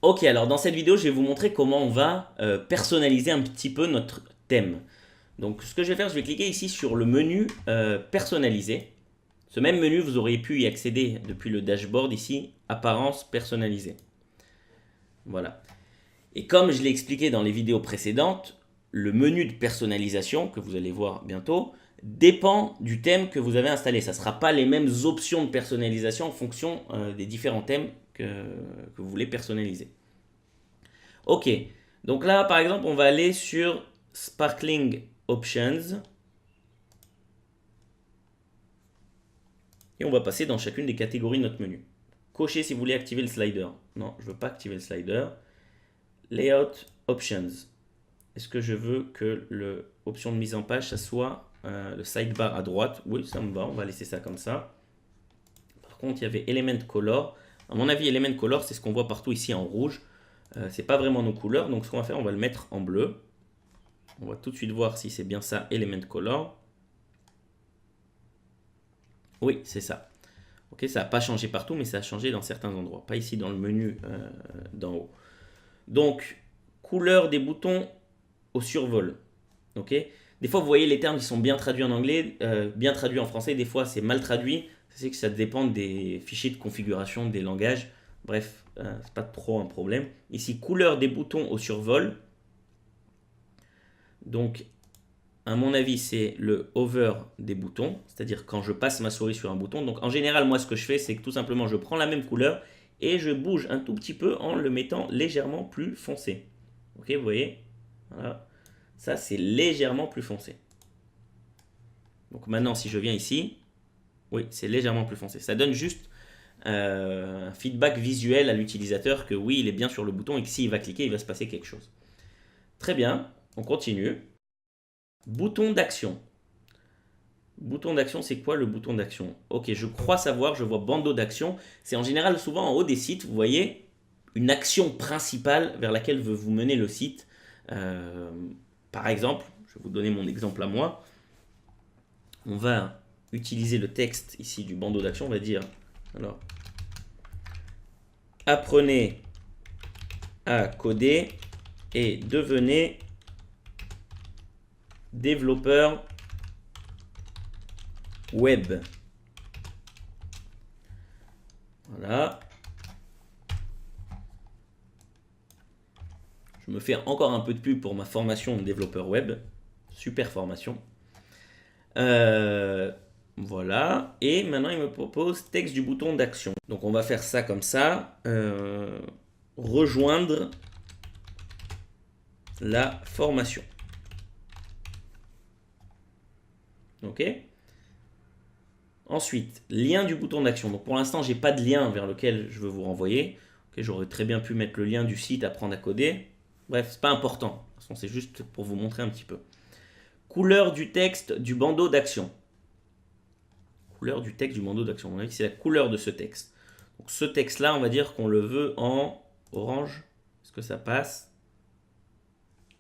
Ok, alors dans cette vidéo, je vais vous montrer comment on va personnaliser un petit peu notre thème. Donc ce que je vais faire, je vais cliquer ici sur le menu personnaliser. Ce même menu, vous auriez pu y accéder depuis le dashboard ici, apparence personnalisée. Voilà. Et comme je l'ai expliqué dans les vidéos précédentes, le menu de personnalisation, que vous allez voir bientôt, dépend du thème que vous avez installé. Ça ne sera pas les mêmes options de personnalisation en fonction des différents thèmes que vous voulez personnaliser. Ok, donc là par exemple on va aller sur Sparkling Options et on va passer dans chacune des catégories de notre menu. Cochez si vous voulez activer le slider. Non, je ne veux pas activer le slider. Layout Options. Est-ce que je veux que l'option de mise en page, ça soit le sidebar à droite? Oui, ça me va, on va laisser ça comme ça. Par contre, il y avait Element Color. À mon avis, Element Color, c'est ce qu'on voit partout ici en rouge. C'est pas vraiment nos couleurs, donc ce qu'on va faire, on va le mettre en bleu. On va tout de suite voir si c'est bien ça, Element Color. Oui, c'est ça. Ok, ça n'a pas changé partout, mais ça a changé dans certains endroits. Pas ici dans le menu d'en haut. Donc, couleur des boutons au survol. Ok. Des fois, vous voyez les termes qui sont bien traduits en anglais, bien traduits en français. Des fois, c'est mal traduit. C'est que ça dépend des fichiers de configuration des langages. Bref, c'est pas trop un problème. Ici, couleur des boutons au survol. Donc, à mon avis, c'est le hover des boutons, c'est-à-dire quand je passe ma souris sur un bouton. Donc en général, moi, ce que je fais, c'est que tout simplement, je prends la même couleur et je bouge un tout petit peu en le mettant légèrement plus foncé. Ok, vous voyez? Voilà. Ça, c'est légèrement plus foncé. Donc maintenant, si je viens ici, oui, c'est légèrement plus foncé. Ça donne juste un feedback visuel à l'utilisateur que oui, il est bien sur le bouton et que s'il va cliquer, il va se passer quelque chose. Très bien, on continue. Bouton d'action. Bouton d'action, c'est quoi le bouton d'action? Ok, je crois savoir, je vois bandeau d'action. C'est en général souvent en haut des sites, vous voyez, une action principale vers laquelle veut vous mener le site. Euh, Par exemple, je vais vous donner mon exemple à moi. On va utiliser le texte ici du bandeau d'action. On va dire, alors, apprenez à coder et devenez développeur web. Voilà. Je me fais encore un peu de pub pour ma formation de développeur web. Super formation. Voilà. Et maintenant, il me propose texte du bouton d'action. Donc, on va faire ça comme ça. Rejoindre la formation. OK. Ensuite, lien du bouton d'action. Donc, pour l'instant, j'ai pas de lien vers lequel je veux vous renvoyer. Okay, j'aurais très bien pu mettre le lien du site Apprendre à coder. Bref, c'est pas important. De toute façon, c'est juste pour vous montrer un petit peu. Couleur du texte du bandeau d'action. Couleur du texte du bandeau d'action. On a vu que c'est la couleur de ce texte. Donc ce texte-là, on va dire qu'on le veut en orange. Est-ce que ça passe?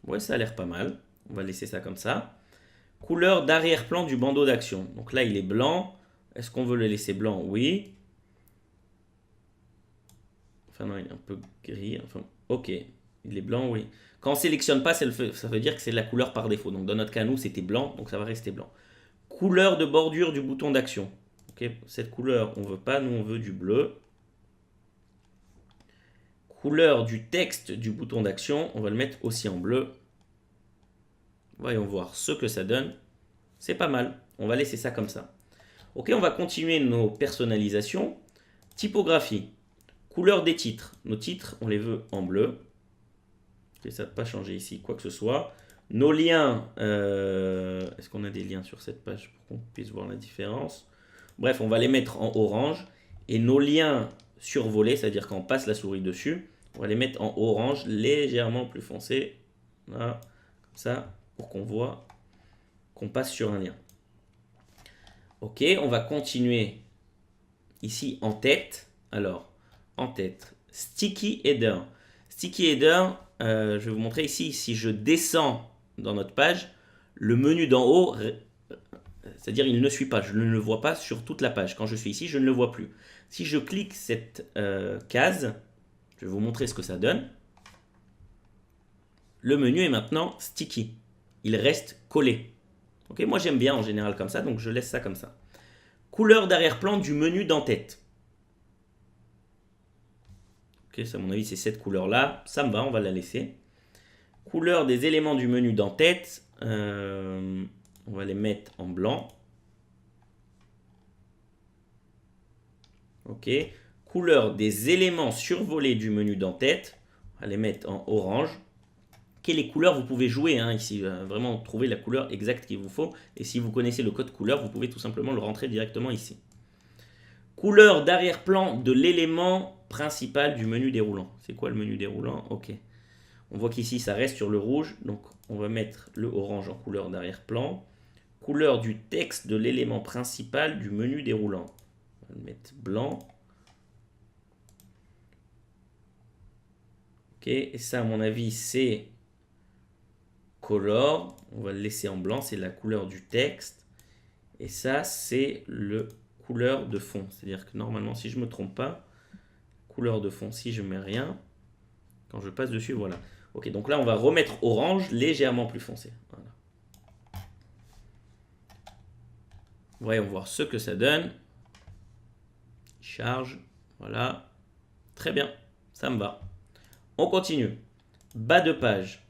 Ouais, ça a l'air pas mal. On va laisser ça comme ça. Couleur d'arrière-plan du bandeau d'action. Donc là, il est blanc. Est-ce qu'on veut le laisser blanc? Oui. Enfin non, il est un peu gris. Enfin, ok. Il est blanc, oui. Quand on ne sélectionne pas, ça veut dire que c'est la couleur par défaut. Donc dans notre cas, nous, c'était blanc. Donc ça va rester blanc. Couleur de bordure du bouton d'action. Ok, cette couleur, on veut pas. Nous, on veut du bleu. Couleur du texte du bouton d'action, on va le mettre aussi en bleu. Voyons voir ce que ça donne. C'est pas mal. On va laisser ça comme ça. Ok, on va continuer nos personnalisations. Typographie. Couleur des titres. Nos titres, on les veut en bleu. Et ça n'a pas changé ici, quoi que ce soit. Nos liens. Est-ce qu'on a des liens sur cette page pour qu'on puisse voir la différence? Bref, on va les mettre en orange. Et nos liens survolés, c'est-à-dire quand on passe la souris dessus, on va les mettre en orange, légèrement plus foncé. Là, comme ça, pour qu'on voit qu'on passe sur un lien. Ok, on va continuer ici en tête. Alors, en tête, Sticky Header. Sticky Header, je vais vous montrer ici, si je descends dans notre page, le menu d'en haut, c'est-à-dire il ne suit pas, je ne le vois pas sur toute la page. Quand je suis ici, je ne le vois plus. Si je clique cette case, Je vais vous montrer ce que ça donne. Le menu est maintenant sticky. Il reste collé. Ok, moi j'aime bien en général comme ça, donc je laisse ça comme ça. Couleur d'arrière-plan du menu d'en-tête. Ok, ça à mon avis c'est cette couleur-là. Ça me va, on va la laisser. Couleur des éléments du menu d'en-tête. On va les mettre en blanc. Ok. Couleur des éléments survolés du menu d'en-tête. On va les mettre en orange. Les couleurs, vous pouvez jouer hein, ici, vraiment trouver la couleur exacte qu'il vous faut. Et si vous connaissez le code couleur, vous pouvez tout simplement le rentrer directement ici. Couleur d'arrière-plan de l'élément principal du menu déroulant. C'est quoi le menu déroulant? Ok. On voit qu'ici, ça reste sur le rouge. Donc, on va mettre le orange en couleur d'arrière-plan. Couleur du texte de l'élément principal du menu déroulant. On va le mettre blanc. Ok. Et ça, à mon avis, c'est color, on va le laisser en blanc, c'est la couleur du texte. Et ça, c'est le couleur de fond. C'est-à-dire que normalement, si je ne me trompe pas, couleur de fond, si je ne mets rien, quand je passe dessus, voilà. Ok, donc là, on va remettre orange légèrement plus foncé. Voilà. Voyons voir ce que ça donne. Charge, voilà. Très bien, ça me va. On continue. Bas de page.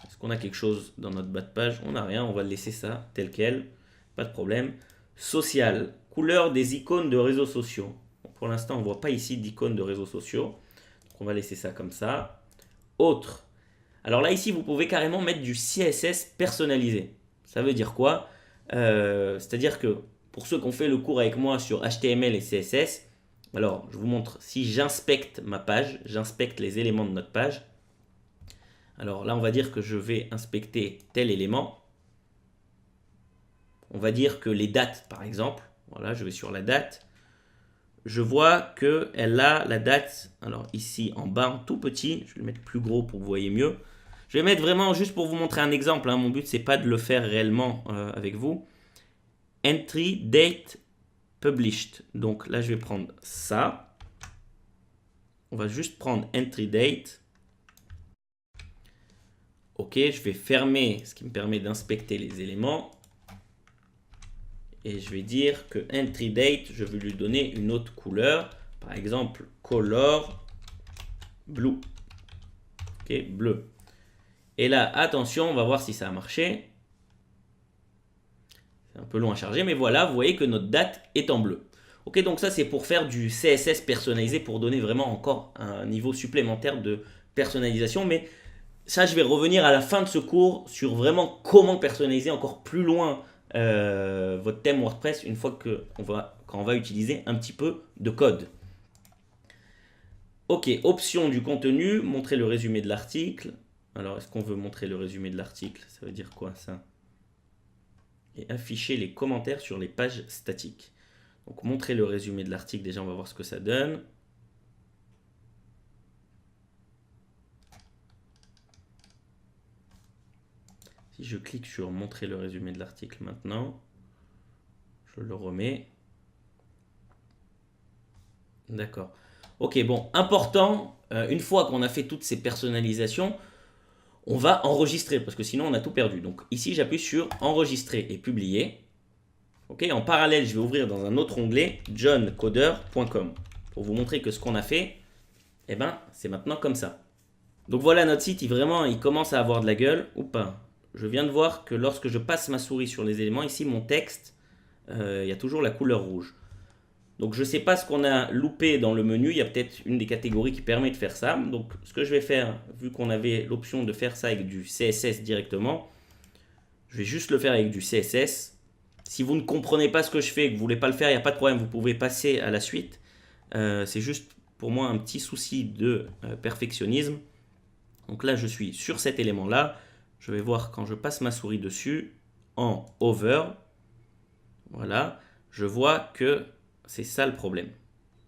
Est-ce qu'on a quelque chose dans notre bas de page? On n'a rien, on va laisser ça tel quel. Pas de problème. Social. Couleur des icônes de réseaux sociaux. Bon, pour l'instant, on ne voit pas ici d'icônes de réseaux sociaux. Donc on va laisser ça comme ça. Autre. Alors là, ici, vous pouvez carrément mettre du CSS personnalisé. Ça veut dire quoi? C'est-à-dire que pour ceux qui ont fait le cours avec moi sur HTML et CSS, alors je vous montre si j'inspecte ma page, j'inspecte les éléments de notre page. Alors là, on va dire que je vais inspecter tel élément. On va dire que les dates, par exemple. Voilà, je vais sur la date. Je vois qu'elle a la date, alors ici en bas, en tout petit. Je vais le mettre plus gros pour que vous voyez mieux. Je vais mettre vraiment juste pour vous montrer un exemple. Hein. Mon but, c'est pas de le faire réellement avec vous. Entry date published. Donc là, je vais prendre ça. On va juste prendre entry date. Ok, je vais fermer ce qui me permet d'inspecter les éléments. Et je vais dire que entry date, je vais lui donner une autre couleur. Par exemple, color blue. Ok, bleu. Et là, attention, on va voir si ça a marché. C'est un peu long à charger, mais voilà, vous voyez que notre date est en bleu. Ok, donc ça, c'est pour faire du CSS personnalisé, pour donner vraiment encore un niveau supplémentaire de personnalisation. Mais ça, je vais revenir à la fin de ce cours sur vraiment comment personnaliser encore plus loin votre thème WordPress une fois quand on va utiliser un petit peu de code. Ok, option du contenu, montrer le résumé de l'article. Alors, est-ce qu'on veut montrer le résumé de l'article? Ça veut dire quoi ça? Et afficher les commentaires sur les pages statiques. Donc, montrer le résumé de l'article, déjà, on va voir ce que ça donne. Si je clique sur montrer le résumé de l'article maintenant, je le remets. D'accord. Ok, bon, important, une fois qu'on a fait toutes ces personnalisations, on va enregistrer parce que sinon on a tout perdu. Donc ici, j'appuie sur enregistrer et publier. Ok, en parallèle, je vais ouvrir dans un autre onglet johncoder.com pour vous montrer que ce qu'on a fait, eh ben, c'est maintenant comme ça. Donc voilà, notre site, il commence à avoir de la gueule ou pas. Je viens de voir que lorsque je passe ma souris sur les éléments, ici, mon texte, il y a toujours la couleur rouge. Donc je ne sais pas ce qu'on a loupé dans le menu, il y a peut-être une des catégories qui permet de faire ça. Donc ce que je vais faire, vu qu'on avait l'option de faire ça avec du CSS directement, je vais juste le faire avec du CSS. Si vous ne comprenez pas ce que je fais et que vous ne voulez pas le faire, il n'y a pas de problème, vous pouvez passer à la suite. C'est juste pour moi un petit souci de perfectionnisme. Donc là, je suis sur cet élément-là. Je vais voir quand je passe ma souris dessus, en Over, voilà, je vois que c'est ça le problème.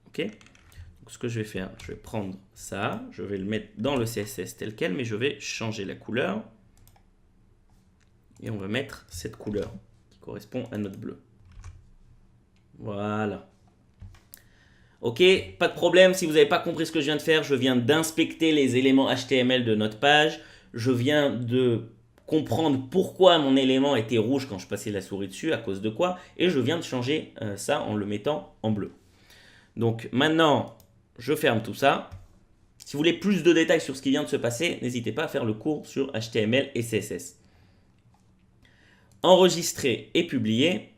Ok? Donc ce que je vais faire, je vais prendre ça, je vais le mettre dans le CSS tel quel, mais je vais changer la couleur. Et on va mettre cette couleur qui correspond à notre bleu. Voilà. Ok, pas de problème, si vous n'avez pas compris ce que je viens de faire, je viens d'inspecter les éléments HTML de notre page. Je viens de comprendre pourquoi mon élément était rouge quand je passais la souris dessus, à cause de quoi. Et je viens de changer ça en le mettant en bleu. Donc maintenant, je ferme tout ça. Si vous voulez plus de détails sur ce qui vient de se passer, n'hésitez pas à faire le cours sur HTML et CSS. Enregistrer et publier.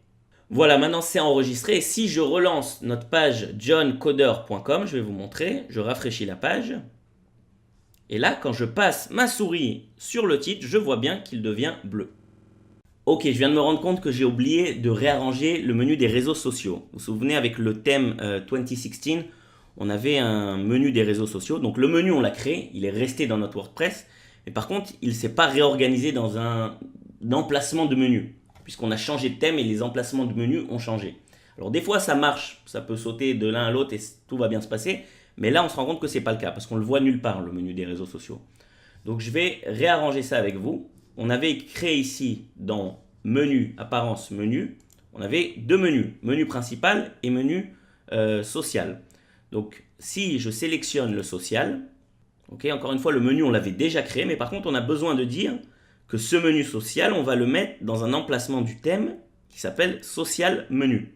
Voilà, maintenant c'est enregistré. Et si je relance notre page johncoder.com, je vais vous montrer, je rafraîchis la page. Et là, quand je passe ma souris sur le titre, je vois bien qu'il devient bleu. Ok, je viens de me rendre compte que j'ai oublié de réarranger le menu des réseaux sociaux. Vous vous souvenez, avec le thème 2016, on avait un menu des réseaux sociaux. Donc le menu, on l'a créé, il est resté dans notre WordPress. Mais par contre, il ne s'est pas réorganisé dans un emplacement de menu, puisqu'on a changé de thème et les emplacements de menu ont changé. Alors des fois, ça marche, ça peut sauter de l'un à l'autre et tout va bien se passer. Mais là, on se rend compte que ce n'est pas le cas, parce qu'on le voit nulle part, le menu des réseaux sociaux. Donc je vais réarranger ça avec vous. On avait créé ici, dans menu, apparence, menu, on avait deux menus, menu principal et menu social. Donc si je sélectionne le social, okay, encore une fois, le menu, on l'avait déjà créé, mais par contre, on a besoin de dire que ce menu social, on va le mettre dans un emplacement du thème qui s'appelle social menu.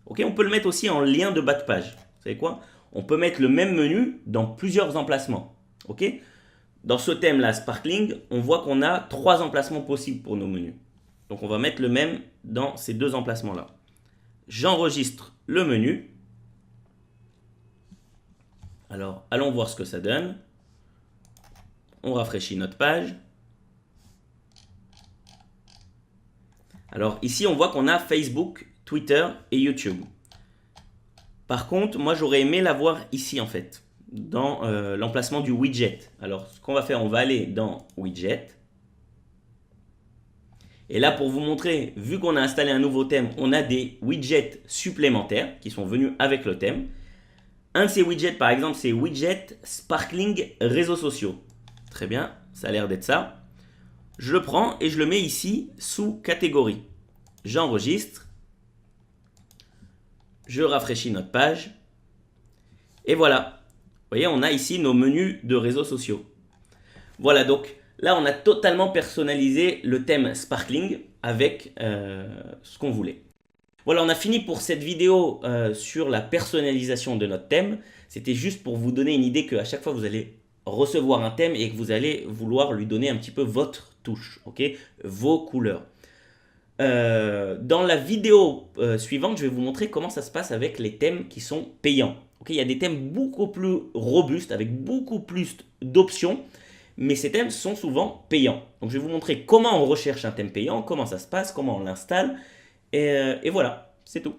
Okay, on peut le mettre aussi en lien de bas de page. Vous savez quoi? On peut mettre le même menu dans plusieurs emplacements. Okay, dans ce thème-là, Sparkling, on voit qu'on a 3 emplacements possibles pour nos menus. Donc on va mettre le même dans ces 2 emplacements-là. J'enregistre le menu. Alors, allons voir ce que ça donne. On rafraîchit notre page. Alors ici, on voit qu'on a Facebook, Twitter et YouTube. Par contre, moi j'aurais aimé l'avoir ici en fait, dans l'emplacement du widget. Alors ce qu'on va faire, on va aller dans widget. Et là, pour vous montrer, vu qu'on a installé un nouveau thème, on a des widgets supplémentaires qui sont venus avec le thème. Un de ces widgets, par exemple, c'est widget Sparkling réseaux sociaux. Très bien, ça a l'air d'être ça. Je le prends et je le mets ici sous catégorie. J'enregistre. Je rafraîchis notre page. Et voilà. Vous voyez, on a ici nos menus de réseaux sociaux. Voilà, donc là, on a totalement personnalisé le thème Sparkling avec ce qu'on voulait. Voilà, on a fini pour cette vidéo sur la personnalisation de notre thème. C'était juste pour vous donner une idée qu'à chaque fois, vous allez recevoir un thème et que vous allez vouloir lui donner un petit peu votre touche, okay, vos couleurs. Dans la vidéo suivante, je vais vous montrer comment ça se passe avec les thèmes qui sont payants. Okay, il y a des thèmes beaucoup plus robustes, avec beaucoup plus d'options, mais ces thèmes sont souvent payants. Donc je vais vous montrer comment on recherche un thème payant, comment ça se passe, comment on l'installe, et voilà, c'est tout.